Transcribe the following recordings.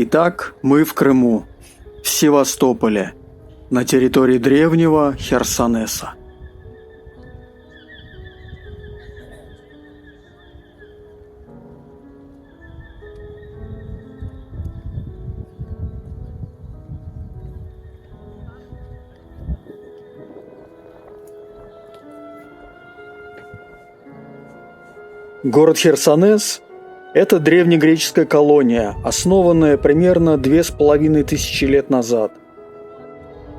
Итак, мы в Крыму, в Севастополе, на территории древнего Херсонеса. Город Херсонес – это древнегреческая колония, основанная примерно 2500 лет назад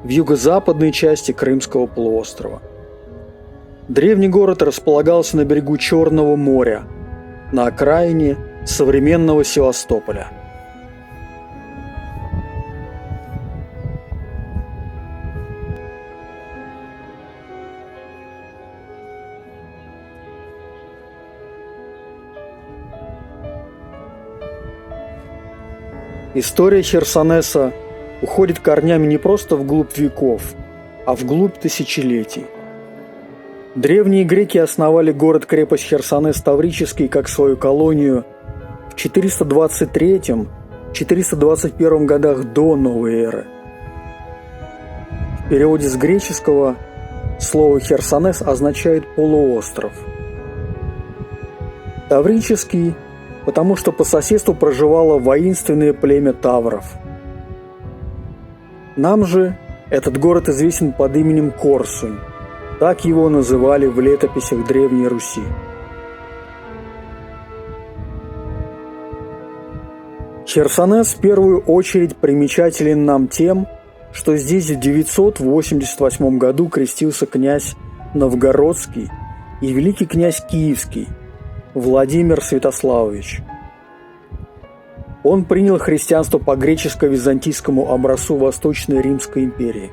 в юго-западной части Крымского полуострова. Древний город располагался на берегу Черного моря, на окраине современного Севастополя. История Херсонеса уходит корнями не просто вглубь веков, а вглубь тысячелетий. Древние греки основали город-крепость Херсонес Таврический как свою колонию в 423-421 годах до новой эры. В переводе с греческого слово «Херсонес» означает «полуостров». Таврический – потому что по соседству проживало воинственное племя тавров. Нам же этот город известен под именем Корсунь. Так его называли в летописях Древней Руси. Херсонес в первую очередь примечателен нам тем, что здесь в 988 году крестился князь Новгородский и великий князь Киевский Владимир Святославович. Он принял христианство по греческо-византийскому образцу Восточной Римской империи.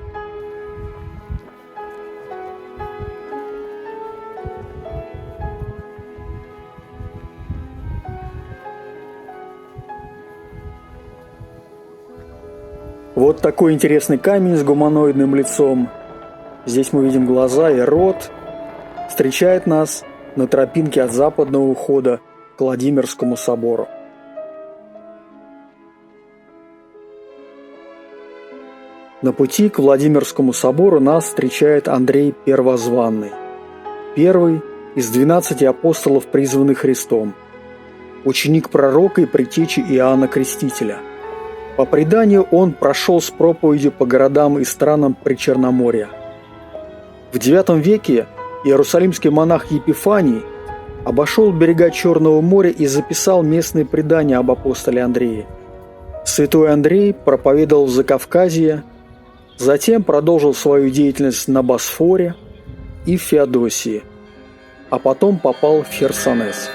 Вот такой интересный камень с гуманоидным лицом. Здесь мы видим глаза и рот. Встречает нас на тропинке от западного ухода к Владимирскому собору. На пути к Владимирскому собору нас встречает Андрей Первозванный, первый из 12 апостолов, призванных Христом, ученик пророка и предтечи Иоанна Крестителя. По преданию, он прошел с проповедью по городам и странам Причерноморья. В IX веке иерусалимский монах Епифаний обошел берега Черного моря и записал местные предания об апостоле Андрее. Святой Андрей проповедовал в Закавказье, затем продолжил свою деятельность на Босфоре и в Феодосии, а потом попал в Херсонес.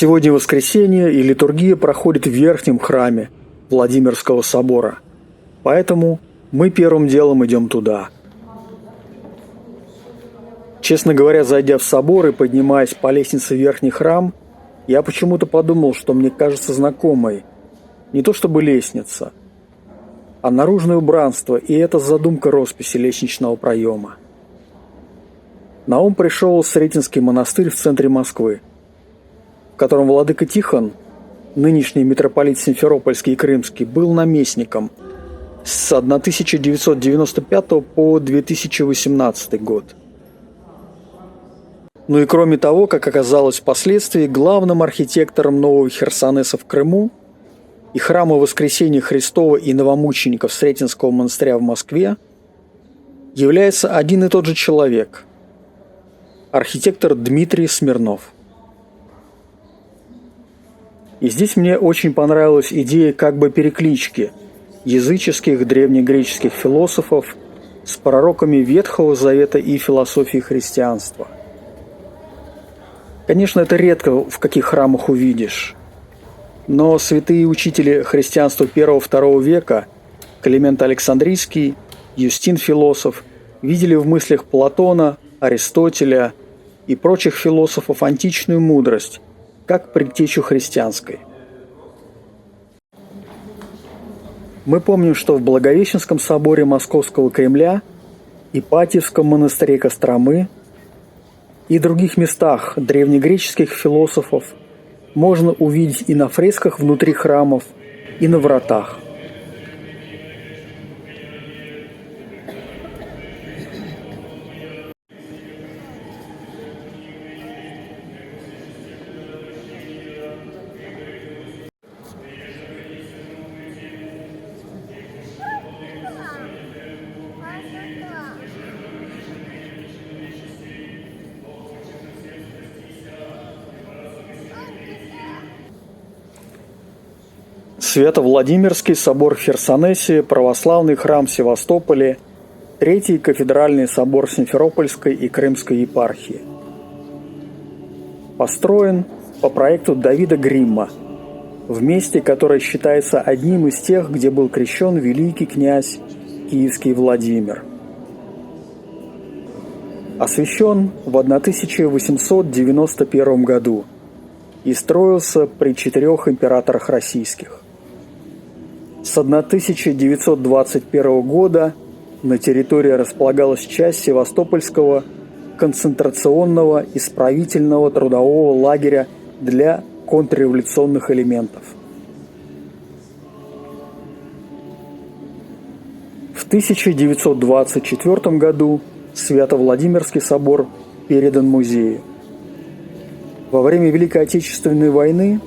Сегодня воскресенье, и литургия проходит в верхнем храме Владимирского собора. Поэтому мы первым делом идем туда. Честно говоря, зайдя в собор и поднимаясь по лестнице в верхний храм, я почему-то подумал, что мне кажется знакомой не то чтобы лестница, а наружное убранство, и это задумка росписи лестничного проема. На ум пришел Сретенский монастырь в центре Москвы, в котором владыка Тихон, нынешний митрополит Симферопольский и Крымский, был наместником с 1995 по 2018 год. Ну и кроме того, как оказалось впоследствии, главным архитектором нового Херсонеса в Крыму и храма Воскресения Христова и новомучеников Сретенского монастыря в Москве является один и тот же человек – архитектор Дмитрий Смирнов. И здесь мне очень понравилась идея как бы переклички языческих древнегреческих философов с пророками Ветхого Завета и философии христианства. Конечно, это редко в каких храмах увидишь, но святые учители христианства I-II века Климент Александрийский, Юстин Философ видели в мыслях Платона, Аристотеля и прочих философов античную мудрость, как предтечу христианской. Мы помним, что в Благовещенском соборе Московского Кремля, Ипатьевском монастыре Костромы и других местах древнегреческих философов можно увидеть и на фресках внутри храмов, и на вратах. Свято-Владимирский собор в Херсонесе, православный храм в Севастополе, Третий кафедральный собор Симферопольской и Крымской епархии. Построен по проекту Давида Гримма в месте, которое считается одним из тех, где был крещен великий князь Киевский Владимир. Освящен в 1891 году и строился при 4 императорах российских. С 1921 года на территории располагалась часть Севастопольского концентрационного исправительного трудового лагеря для контрреволюционных элементов. В 1924 году Свято-Владимирский собор передан музею. Во время Великой Отечественной войны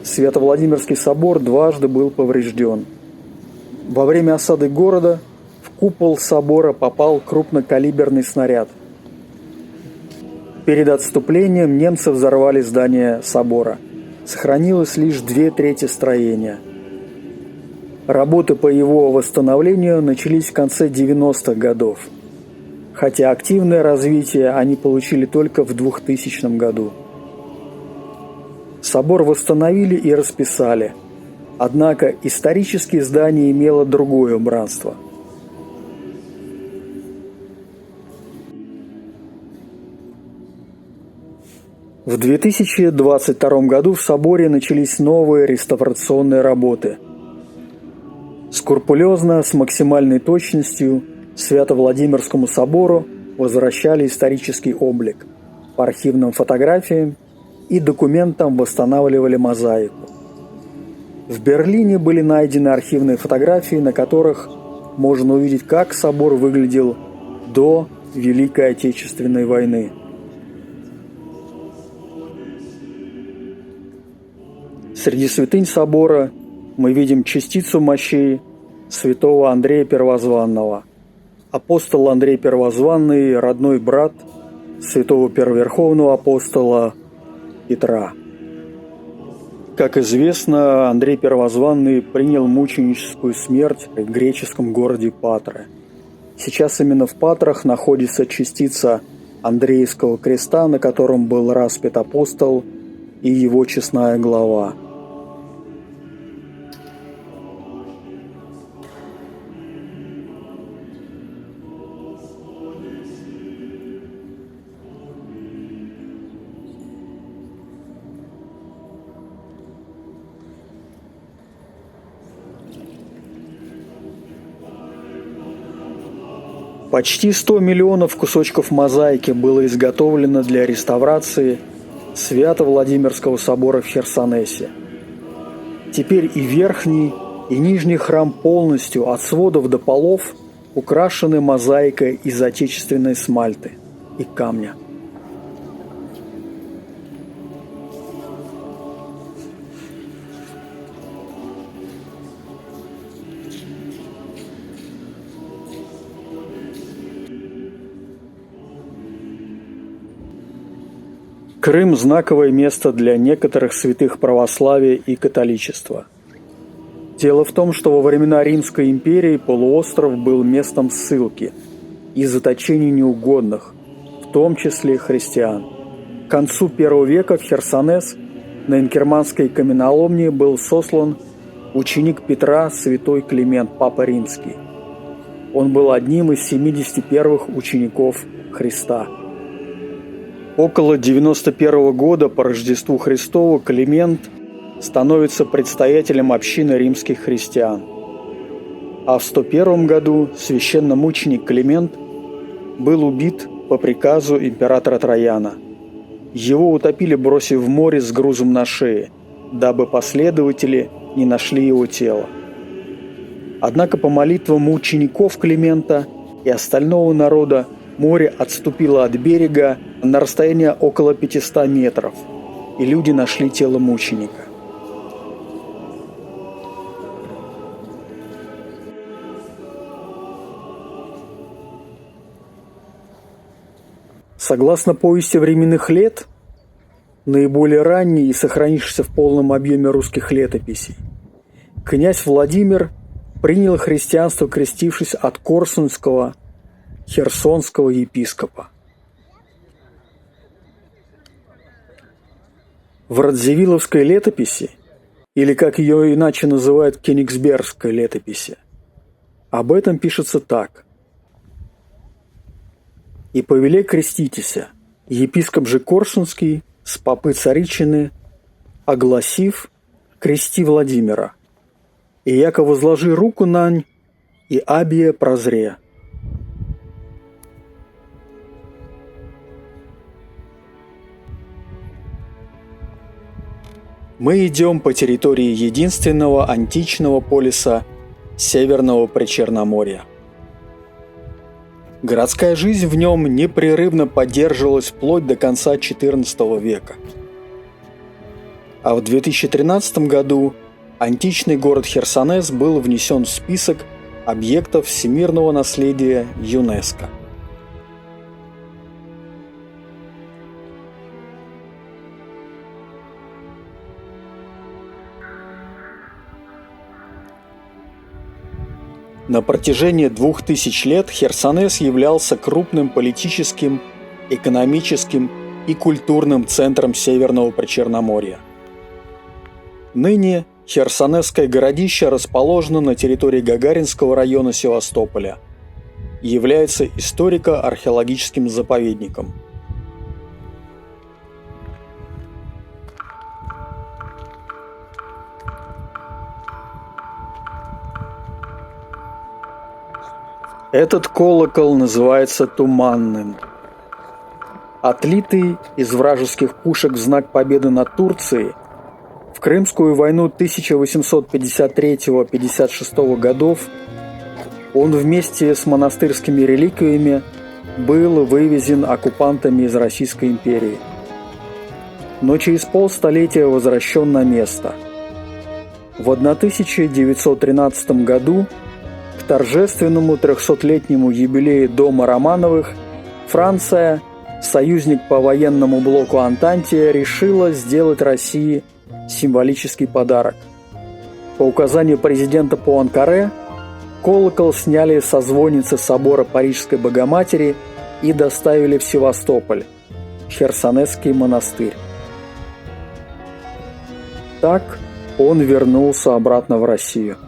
Свято-Владимирский собор дважды был поврежден. Во время осады города в купол собора попал крупнокалиберный снаряд. Перед отступлением немцы взорвали здание собора. Сохранилось лишь 2/3 строения. Работы по его восстановлению начались в конце 90-х годов, хотя активное развитие они получили только в 2000 году. Собор восстановили и расписали, однако исторически здание имело другое убранство. В 2022 году в соборе начались новые реставрационные работы. Скрупулезно, с максимальной точностью, Свято-Владимирскому собору возвращали исторический облик. По архивным фотографиям и документам восстанавливали мозаику. В Берлине были найдены архивные фотографии, на которых можно увидеть, как собор выглядел до Великой Отечественной войны. Среди святынь собора мы видим частицу мощей святого Андрея Первозванного. Апостол Андрей Первозванный – родной брат святого первоверховного апостола Петра. Как известно, Андрей Первозванный принял мученическую смерть в греческом городе Патра. Сейчас именно в Патрах находится частица Андреевского креста, на котором был распят апостол и его честная глава. Почти 100 миллионов кусочков мозаики было изготовлено для реставрации Свято-Владимирского собора в Херсонесе. Теперь и верхний, и нижний храм полностью от сводов до полов украшены мозаикой из отечественной смальты и камня. Крым – знаковое место для некоторых святых православия и католичества. Дело в том, что во времена Римской империи полуостров был местом ссылки и заточения неугодных, в том числе христиан. К концу I века в Херсонес на Инкерманской каменоломне был сослан ученик Петра святой Климент, Папа Римский. Он был одним из 70 первых учеников Христа. Около 91 года по Рождеству Христову Климент становится предстоятелем общины римских христиан. А в 101 году священномученик Климент был убит по приказу императора Трояна. Его утопили, бросив в море с грузом на шее, дабы последователи не нашли его тело. Однако по молитвам учеников Климента и остального народа море отступило от берега на расстояние около 500 метров, и люди нашли тело мученика. Согласно повести временных лет, наиболее ранней и сохранившейся в полном объеме русских летописей, князь Владимир принял христианство, крестившись от корсунского херсонского епископа. В Радзивилловской летописи, или как ее иначе называют Кёнигсбергской летописи, об этом пишется так. «И повеле креститеся, епископ же Корсунский, с попы царичины, огласив, крести Владимира, и яко возложи руку нань, и абие прозре». Мы идем по территории единственного античного полиса Северного Причерноморья. Городская жизнь в нем непрерывно поддерживалась вплоть до конца XIV века. А в 2013 году античный город Херсонес был внесен в список объектов всемирного наследия ЮНЕСКО. На протяжении 2000 лет Херсонес являлся крупным политическим, экономическим и культурным центром Северного Причерноморья. Ныне Херсонесское городище расположено на территории Гагаринского района Севастополя и является историко-археологическим заповедником. Этот колокол называется Туманным. Отлитый из вражеских пушек в знак победы над Турцией, в Крымскую войну 1853-56 годов он вместе с монастырскими реликвиями был вывезен оккупантами из Российской империи, но через полстолетия возвращен на место. В 1913 году к торжественному 300-летнему юбилею дома Романовых Франция, союзник по военному блоку Антанте, решила сделать России символический подарок. По указанию президента Пуанкаре колокол сняли со звонницы собора Парижской Богоматери и доставили в Севастополь, в Херсонесский монастырь. Так он вернулся обратно в Россию.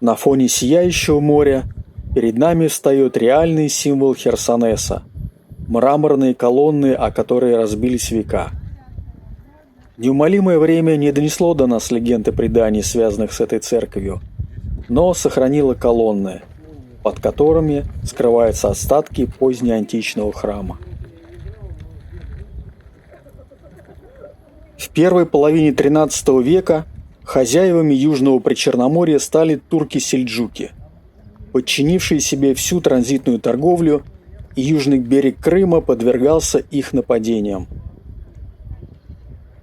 На фоне сияющего моря перед нами встает реальный символ Херсонеса – мраморные колонны, о которые разбились века. Неумолимое время не донесло до нас легенд и преданий, связанных с этой церковью, но сохранило колонны, под которыми скрываются остатки позднеантичного храма. В первой половине XIII века хозяевами Южного Причерноморья стали турки-сельджуки, подчинившие себе всю транзитную торговлю, и южный берег Крыма подвергался их нападениям.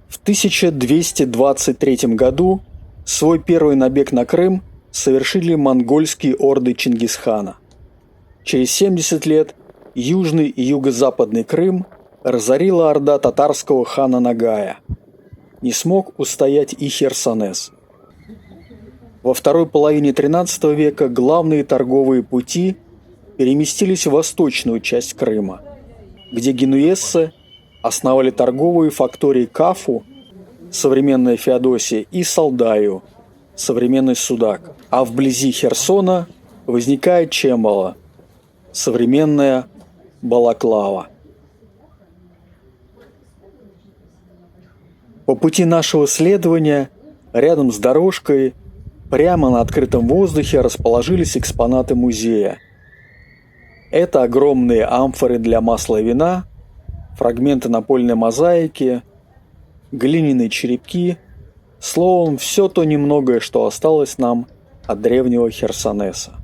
В 1223 году свой первый набег на Крым совершили монгольские орды Чингисхана. Через 70 лет южный и юго-западный Крым разорила орда татарского хана Нагая. Не смог устоять и Херсонес. Во второй половине XIII века главные торговые пути переместились в восточную часть Крыма, где генуэзцы основали торговые фактории Кафу, современная Феодосия, и Салдаю, современный Судак, а вблизи Херсона возникает Чембала, современная Балаклава. По пути нашего следования, рядом с дорожкой, прямо на открытом воздухе расположились экспонаты музея. Это огромные амфоры для масла и вина, фрагменты напольной мозаики, глиняные черепки, словом, все то немногое, что осталось нам от древнего Херсонеса.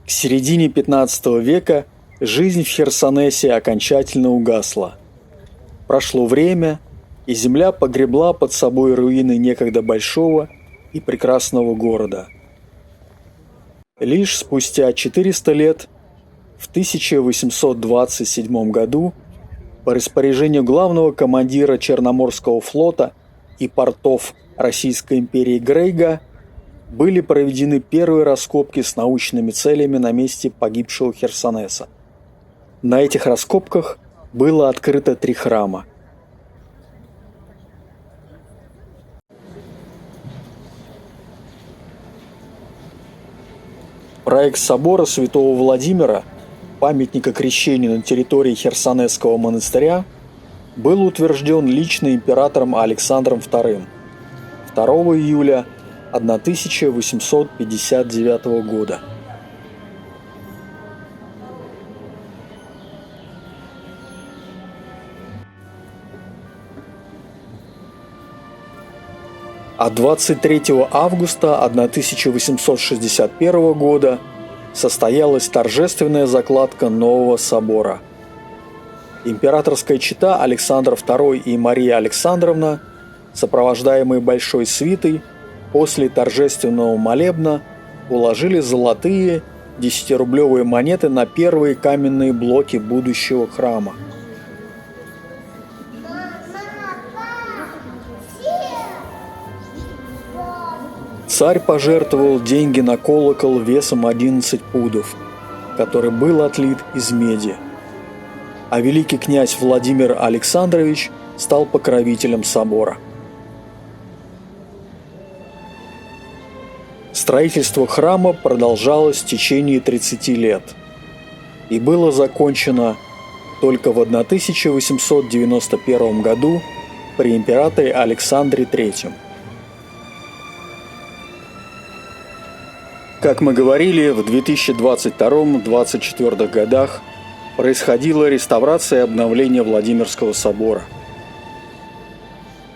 К середине XV века жизнь в Херсонесе окончательно угасла. Прошло время, и земля погребла под собой руины некогда большого и прекрасного города. Лишь спустя 400 лет, в 1827 году, по распоряжению главного командира Черноморского флота и портов Российской империи Грейга, были проведены первые раскопки с научными целями на месте погибшего Херсонеса. На этих раскопках было открыто 3 храма. Проект собора святого Владимира, памятника крещению на территории Херсонесского монастыря, был утвержден лично императором Александром II 2 июля 1859 года. А 23 августа 1861 года состоялась торжественная закладка нового собора. Императорская чета Александр II и Мария Александровна, сопровождаемые большой свитой, после торжественного молебна уложили золотые 10-рублевые монеты на первые каменные блоки будущего храма. Царь пожертвовал деньги на колокол весом 11 пудов, который был отлит из меди. А великий князь Владимир Александрович стал покровителем собора. Строительство храма продолжалось в течение 30 лет и было закончено только в 1891 году при императоре Александре III. Как мы говорили, в 2022-2024 годах происходила реставрация и обновление Владимирского собора.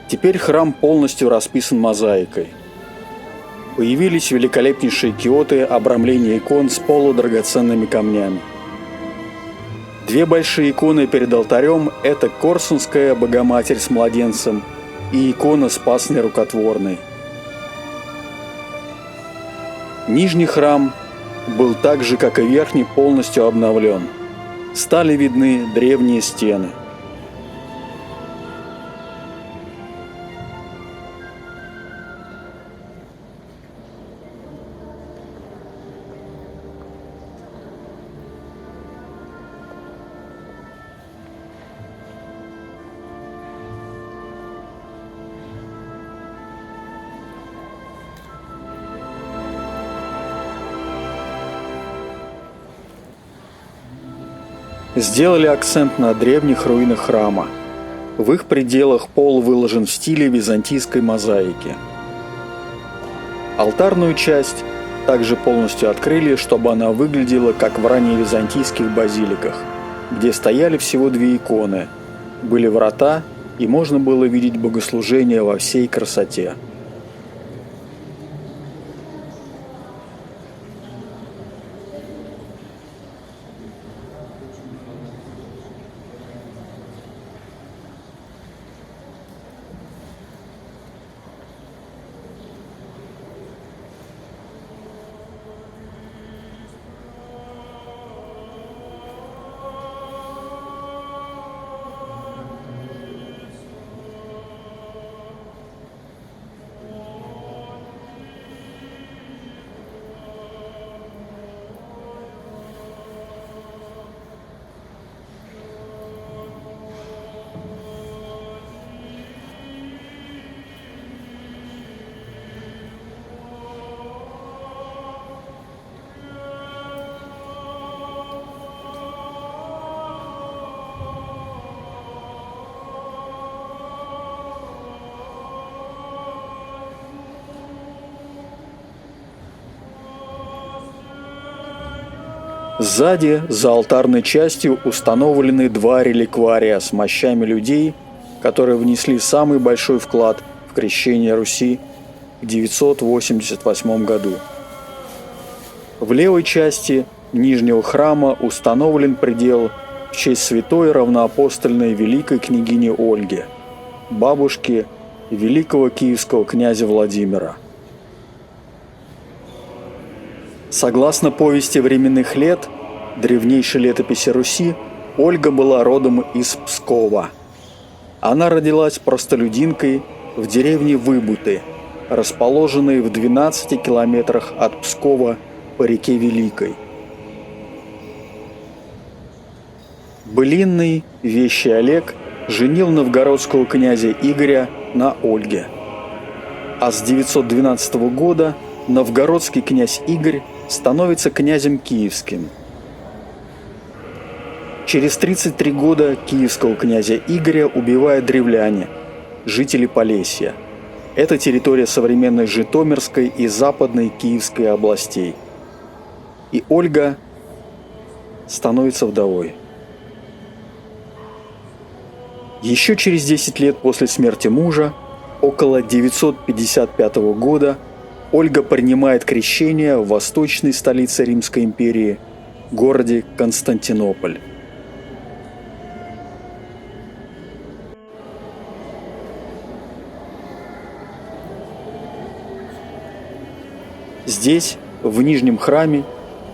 Теперь храм полностью расписан мозаикой. Появились великолепнейшие киоты обрамления икон с полудрагоценными камнями. Две большие иконы перед алтарем – это Корсунская Богоматерь с младенцем и икона Спасной Рукотворной. Нижний храм был так же, как и верхний, полностью обновлен. Стали видны древние стены. Сделали акцент на древних руинах храма. В их пределах пол выложен в стиле византийской мозаики. Алтарную часть также полностью открыли, чтобы она выглядела как в ранее византийских базиликах, где стояли всего две иконы, были врата и можно было видеть богослужение во всей красоте. Сзади, за алтарной частью, установлены два реликвария с мощами людей, которые внесли самый большой вклад в крещение Руси в 988 году. В левой части нижнего храма установлен предел в честь святой равноапостольной великой княгини Ольги, бабушки великого киевского князя Владимира. Согласно повести временных лет, древнейшей летописи Руси, Ольга была родом из Пскова. Она родилась простолюдинкой в деревне Выбуты, расположенной в 12 километрах от Пскова по реке Великой. Былинный вещий Олег женил новгородского князя Игоря на Ольге. А с 912 года новгородский князь Игорь становится князем киевским. Через 33 года киевского князя Игоря убивают древляне, жители Полесья. Это территория современной Житомирской и Западной Киевской областей. И Ольга становится вдовой. Еще через 10 лет после смерти мужа Около 955 года Ольга принимает крещение в восточной столице Римской империи, городе Константинополь. Здесь, в Нижнем храме,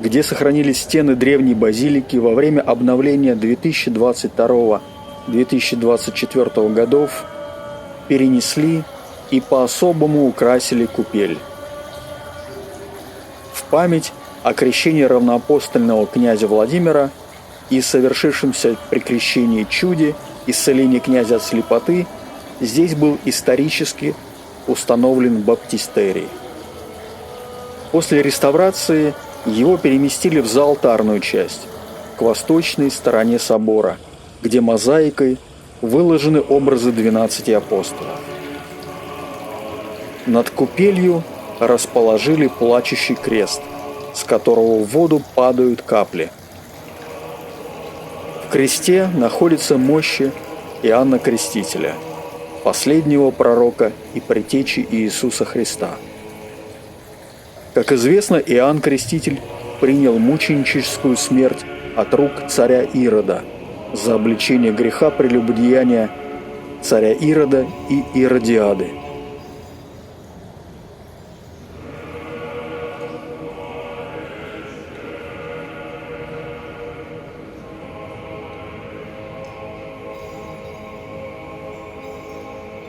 где сохранились стены древней базилики во время обновления 2022-2024 годов, перенесли и по-особому украсили купель. В память о крещении равноапостольного князя Владимира и совершившемся при крещении чуде исцеления князя от слепоты здесь был исторически установлен баптистерий. После реставрации его переместили в заалтарную часть, к восточной стороне собора, где мозаикой выложены образы 12 апостолов. Над купелью расположили плачущий крест, с которого в воду падают капли. В кресте находятся мощи Иоанна Крестителя, последнего пророка и предтечи Иисуса Христа. Как известно, Иоанн Креститель принял мученическую смерть от рук царя Ирода за обличение греха прелюбодеяния царя Ирода и Иродиады.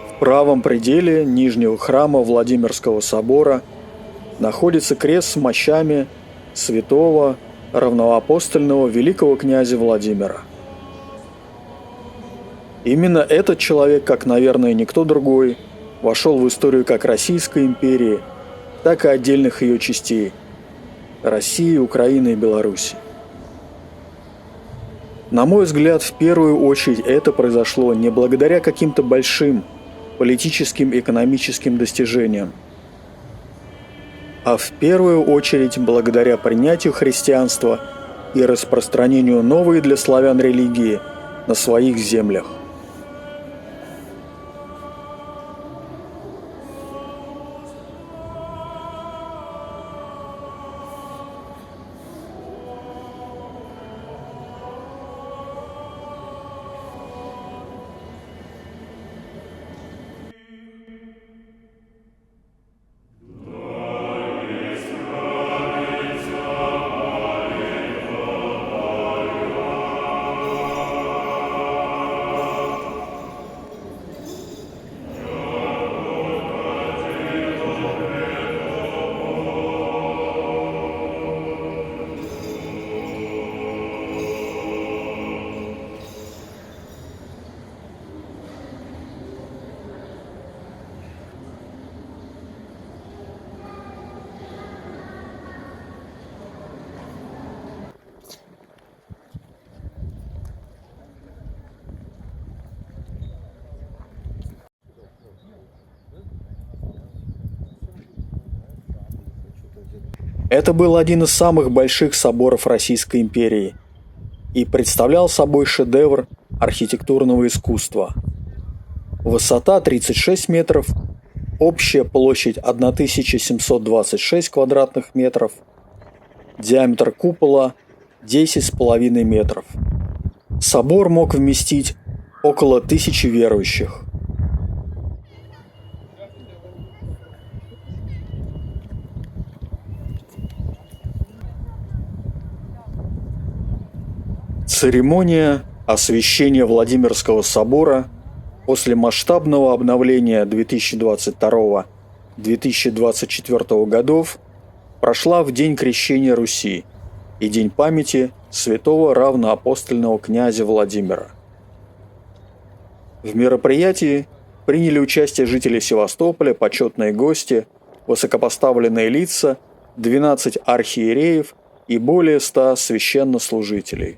В правом пределе нижнего храма Владимирского собора находится крест с мощами святого равноапостольного великого князя Владимира. Именно этот человек, как, наверное, никто другой, вошел в историю как Российской империи, так и отдельных ее частей – России, Украины и Беларуси. На мой взгляд, в первую очередь это произошло не благодаря каким-то большим политическим и экономическим достижениям, а в первую очередь благодаря принятию христианства и распространению новой для славян религии на своих землях. Это был один из самых больших соборов Российской империи и представлял собой шедевр архитектурного искусства. Высота 36 метров, общая площадь 1726 квадратных метров, диаметр купола 10,5 метров. Собор мог вместить около 1000 верующих. Церемония освящения Владимирского собора после масштабного обновления 2022-2024 годов прошла в день крещения Руси и день памяти святого равноапостольного князя Владимира. В мероприятии приняли участие жители Севастополя, почетные гости, высокопоставленные лица, 12 архиереев и более 100 священнослужителей.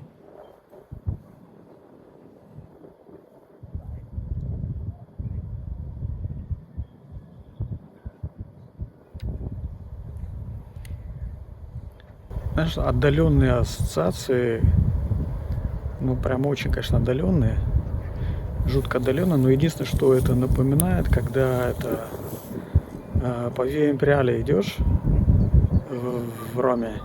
Знаешь, отдаленные ассоциации, ну прям очень, конечно, отдаленные. жутко отдаленно, но единственное, что это напоминает, когда это по Виа Империале идешь в Роме.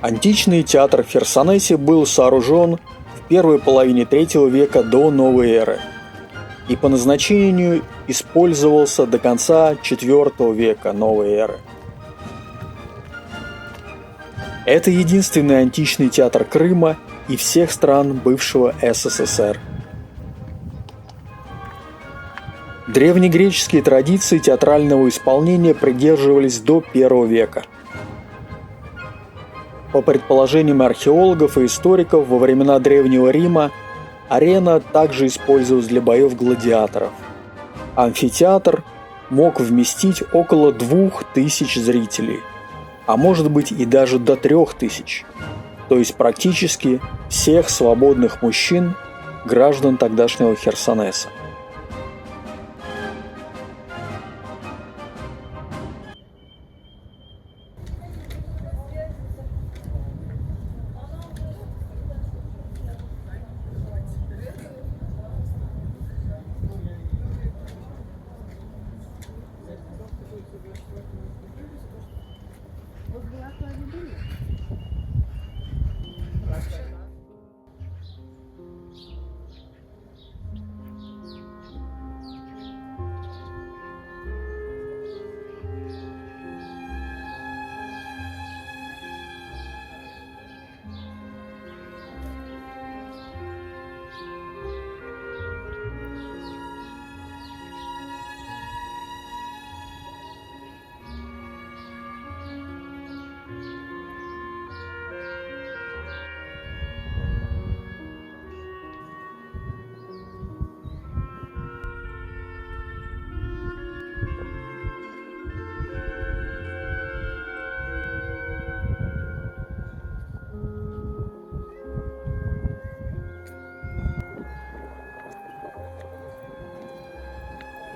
Античный театр в Херсонесе был сооружен в первой половине III века до новой эры и по назначению использовался до конца IV века новой эры. Это единственный античный театр Крыма и всех стран бывшего СССР. Древнегреческие традиции театрального исполнения придерживались до I века. По предположениям археологов и историков, во времена Древнего Рима арена также использовалась для боев гладиаторов. Амфитеатр мог вместить около 2000 зрителей, а может быть и даже до 3000, то есть практически всех свободных мужчин, граждан тогдашнего Херсонеса.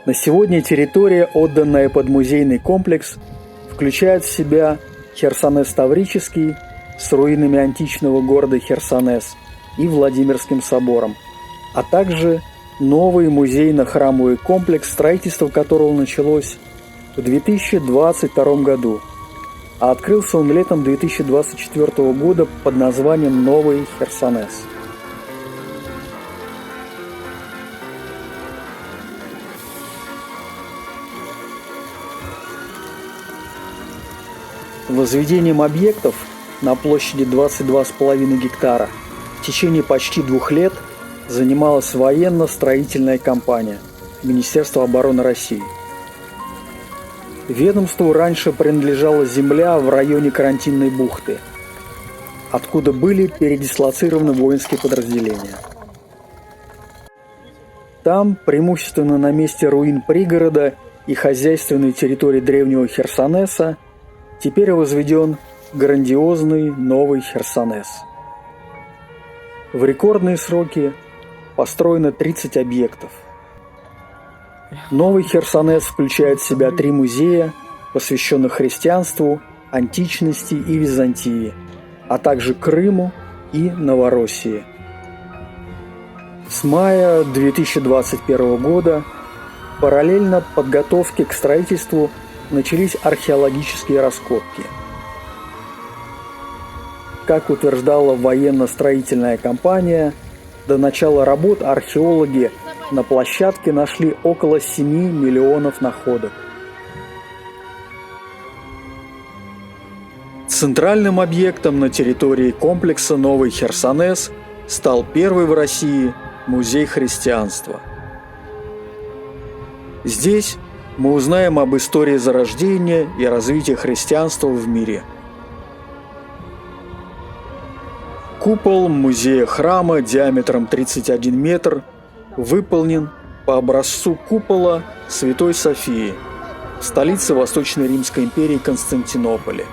На сегодня территория, отданная под музейный комплекс, включает в себя Херсонес-Таврический с руинами античного города Херсонес и Владимирским собором, а также новый музейно-храмовый комплекс, строительство которого началось в 2022 году, а открылся он летом 2024 года под названием «Новый Херсонес». Возведением объектов на площади 22,5 гектара в течение почти 2 лет занималась военно-строительная компания Министерства обороны России. Ведомству раньше принадлежала земля в районе Карантинной бухты, откуда были передислоцированы воинские подразделения. Там, преимущественно на месте руин пригорода и хозяйственной территории древнего Херсонеса, теперь возведен грандиозный новый Херсонес. В рекордные сроки построено 30 объектов. Новый Херсонес включает в себя 3 музея, посвященных христианству, античности и Византии, а также Крыму и Новороссии. С мая 2021 года параллельно подготовке к строительству начались археологические раскопки. Как утверждала военно-строительная компания, до начала работ археологи на площадке нашли около 7 миллионов находок. Центральным объектом на территории комплекса Новый Херсонес стал первый в России музей христианства. Здесь мы узнаем об истории зарождения и развития христианства в мире. Купол музея храма диаметром 31 метр выполнен по образцу купола Святой Софии, столицы Восточной Римской империи Константинополя.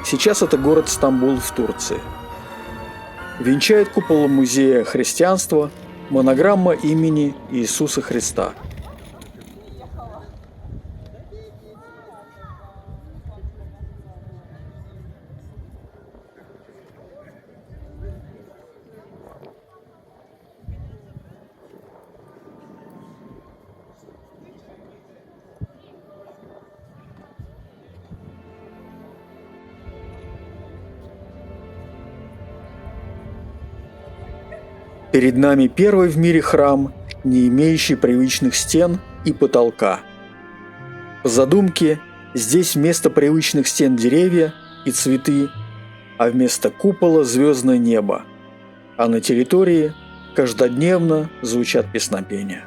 Сейчас это город Стамбул в Турции. Венчает купол музея христианства монограмма имени Иисуса Христа. Перед нами первый в мире храм, не имеющий привычных стен и потолка. По задумке, здесь вместо привычных стен деревья и цветы, а вместо купола звездное небо, а на территории каждодневно звучат песнопения.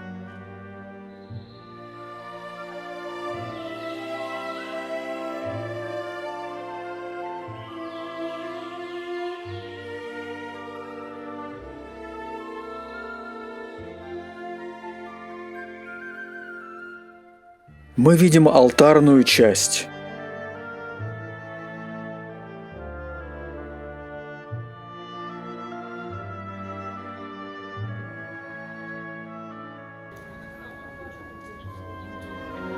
Мы видим алтарную часть.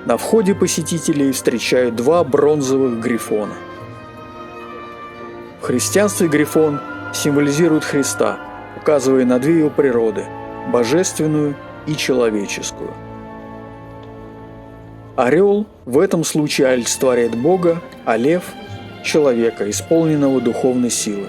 На входе посетителей встречают два бронзовых грифона. В христианстве грифон символизирует Христа, указывая на две его природы – божественную и человеческую. Орел в этом случае олицетворяет Бога, а лев – человека, исполненного духовной силы.